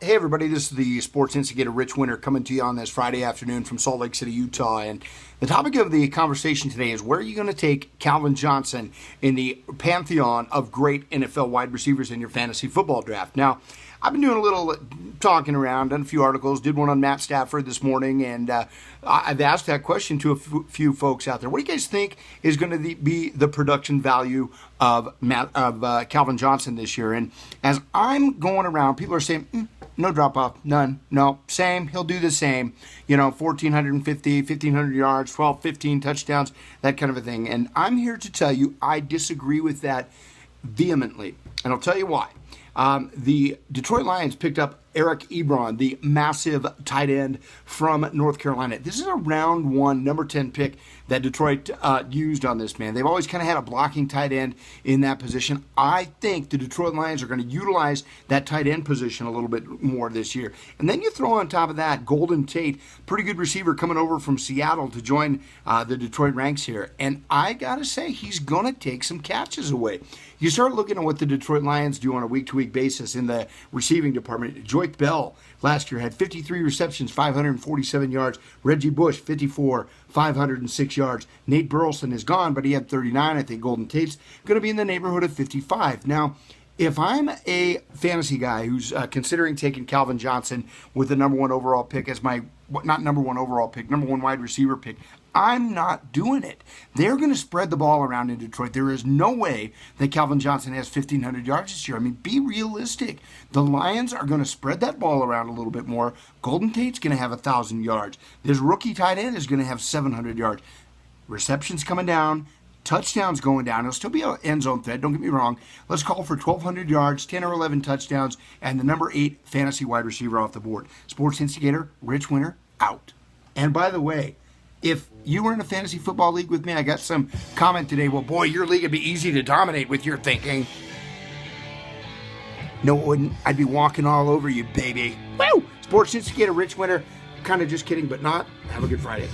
Hey everybody, this is the Sports Instigator Rich Winter coming to you on this Friday afternoon from Salt Lake City, Utah. And the topic of the conversation today is where are you going to take Calvin Johnson in the pantheon of great NFL wide receivers in your fantasy football draft. Now, I've been doing a little talking around, done a few articles, did one on Matt Stafford this morning, and I've asked that question to a few folks out there. What do you guys think is going to be the production value of Calvin Johnson this year? And as I'm going around, people are saying, no drop-off, none, no, same, he'll do the same, 1,450, 1,500 yards, 12, 15 touchdowns, that kind of a thing. And I'm here to tell you I disagree with that vehemently, and I'll tell you why. The Detroit Lions picked up Eric Ebron, the massive tight end from North Carolina. This is a round one, number 10 pick that Detroit used on this man. They've always kind of had a blocking tight end in that position. I think the Detroit Lions are going to utilize that tight end position a little bit more this year. And then you throw on top of that Golden Tate, pretty good receiver coming over from Seattle to join the Detroit ranks here. And I got to say, he's going to take some catches away. You start looking at what the Detroit Lions do on a week-to-week basis in the receiving department. Joyce Bell last year had 53 receptions, 547 yards. Reggie Bush, 54, 506 yards. Nate Burleson is gone, but he had 39. I think Golden Tate's going to be in the neighborhood of 55. Now, if I'm a fantasy guy who's considering taking Calvin Johnson with the number one overall pick as my, not number one overall pick, number one wide receiver pick, I'm not doing it. They're going to spread the ball around in Detroit. There is no way that Calvin Johnson has 1,500 yards this year. I mean, be realistic. The Lions are going to spread that ball around a little bit more. Golden Tate's going to have 1,000 yards. This rookie tight end is going to have 700 yards. Receptions coming down. Touchdowns going down. It'll still be an end zone threat, don't get me wrong. Let's call for 1,200 yards, 10 or 11 touchdowns, and the number 8 fantasy wide receiver off the board. Sports Instigator, Rich Winter, out. And by the way, if you were in a fantasy football league with me, I got some comment today, well, boy, your league would be easy to dominate with your thinking. No, it wouldn't. I'd be walking all over you, baby. Woo! Sports Instigator, Rich Winter, kind of just kidding, but not. Have a good Friday.